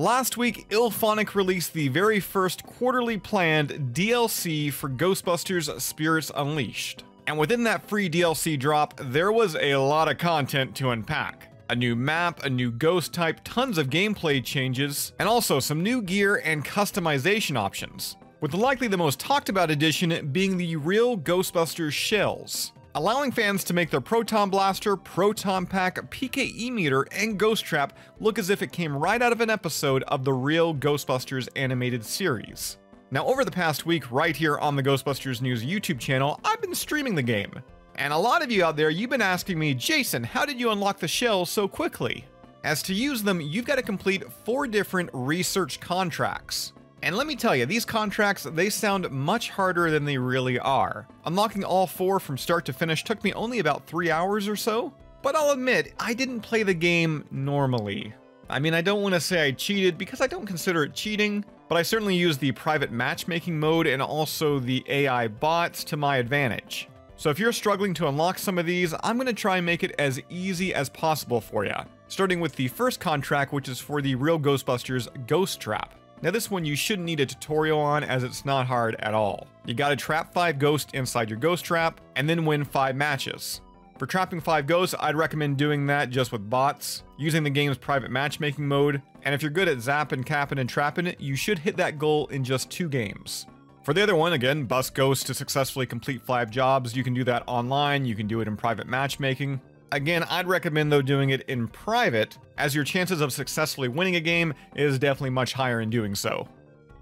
Last week, IllFonic released the very first quarterly planned DLC for Ghostbusters Spirits Unleashed. And within that free DLC drop, there was a lot of content to unpack. A new map, a new ghost type, tons of gameplay changes, and also some new gear and customization options. With likely the most talked about addition being the real Ghostbusters shells, allowing fans to make their Proton Blaster, Proton Pack, PKE meter, and Ghost Trap look as if it came right out of an episode of the real Ghostbusters animated series. Now, over the past week, right here on the Ghostbusters News YouTube channel, I've been streaming the game. And a lot of you out there, you've been asking me, Jason, how did you unlock the shells so quickly? As to use them, you've got to complete 4 different research contracts. And let me tell you, these contracts, they sound much harder than they really are. Unlocking all 4 from start to finish took me only about 3 hours or so. But I'll admit, I didn't play the game normally. I mean, I don't want to say I cheated because I don't consider it cheating, but I certainly used the private matchmaking mode and also the AI bots to my advantage. So if you're struggling to unlock some of these, I'm going to try and make it as easy as possible for you. Starting with the first contract, which is for the real Ghostbusters Ghost Trap. Now this one you shouldn't need a tutorial on as it's not hard at all. You gotta trap 5 ghosts inside your ghost trap and then win 5 matches. For trapping 5 ghosts, I'd recommend doing that just with bots, using the game's private matchmaking mode, and if you're good at zapping, capping, and trapping it, you should hit that goal in just 2 games. For the other one, again, bust ghosts to successfully complete 5 jobs, you can do that online, you can do it in private matchmaking. Again, I'd recommend though doing it in private, as your chances of successfully winning a game is definitely much higher in doing so.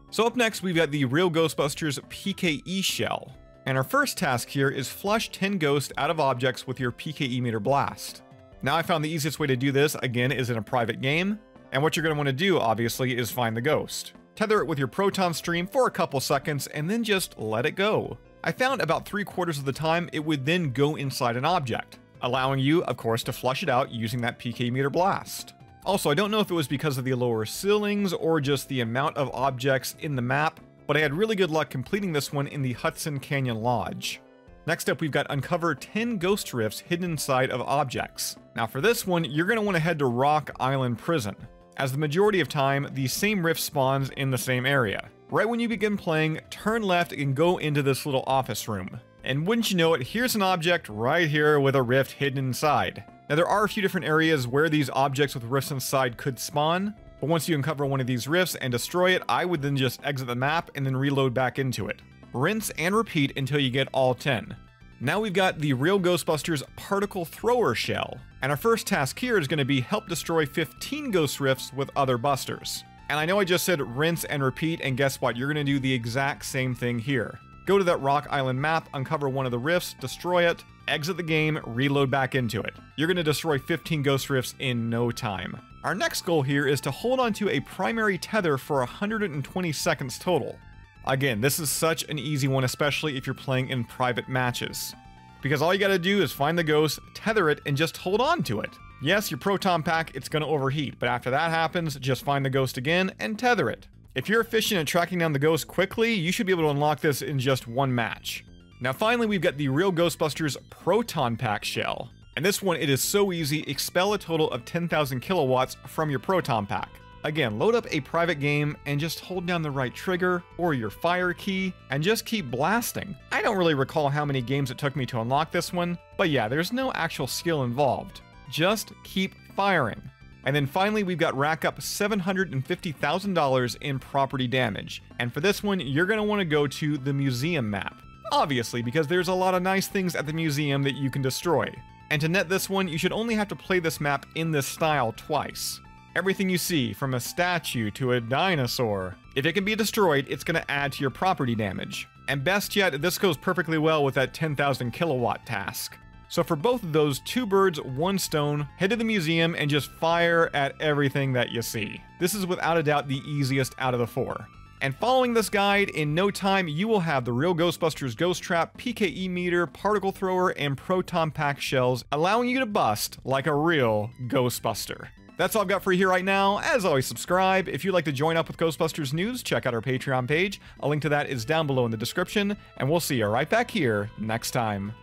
So up next, we've got the real Ghostbusters PKE shell. And our first task here is flush 10 ghosts out of objects with your PKE meter blast. Now I found the easiest way to do this, again, is in a private game. And what you're going to want to do, obviously, is find the ghost. Tether it with your proton stream for a couple seconds, and then just let it go. I found about 3/4 of the time it would then go inside an object, allowing you, of course, to flush it out using that PK meter blast. Also, I don't know if it was because of the lower ceilings or just the amount of objects in the map, but I had really good luck completing this one in the Hudson Canyon Lodge. Next up, we've got uncover 10 ghost rifts hidden inside of objects. Now for this one, you're going to want to head to Rock Island Prison, as the majority of time, the same rift spawns in the same area. Right when you begin playing, turn left and go into this little office room. And wouldn't you know it, here's an object right here with a rift hidden inside. Now there are a few different areas where these objects with rifts inside could spawn, but once you uncover one of these rifts and destroy it, I would then just exit the map and then reload back into it. Rinse and repeat until you get all 10. Now we've got the real Ghostbusters Particle Thrower shell, and our first task here is going to be help destroy 15 ghost rifts with other busters. And I know I just said rinse and repeat, and guess what, you're going to do the exact same thing here. Go to that Rock Island map, uncover one of the rifts, destroy it, exit the game, reload back into it. You're going to destroy 15 ghost rifts in no time. Our next goal here is to hold onto a primary tether for 120 seconds total. Again, this is such an easy one, especially if you're playing in private matches. Because all you gotta do is find the ghost, tether it, and just hold on to it. Yes, your proton pack, it's gonna overheat, but after that happens, just find the ghost again and tether it. If you're efficient at tracking down the ghost quickly, you should be able to unlock this in just 1 match. Now finally, we've got the real Ghostbusters Proton Pack shell. And this one, it is so easy, expel a total of 10,000 kilowatts from your proton pack. Again, load up a private game and just hold down the right trigger or your fire key and just keep blasting. I don't really recall how many games it took me to unlock this one, but yeah, there's no actual skill involved. Just keep firing. And then finally, we've got rack up $750,000 in property damage. And for this one, you're going to want to go to the museum map. Obviously, because there's a lot of nice things at the museum that you can destroy. And to net this one, you should only have to play this map in this style twice. Everything you see, from a statue to a dinosaur, if it can be destroyed, it's going to add to your property damage. And best yet, this goes perfectly well with that 10,000 kilowatt task. So for both of those, 2 birds, 1 stone, head to the museum and just fire at everything that you see. This is without a doubt the easiest out of the 4. And following this guide, in no time, you will have the real Ghostbusters Ghost Trap, PKE meter, Particle Thrower, and Proton Pack shells, allowing you to bust like a real Ghostbuster. That's all I've got for you here right now. As always, subscribe. If you'd like to join up with Ghostbusters News, check out our Patreon page. A link to that is down below in the description, and we'll see you right back here next time.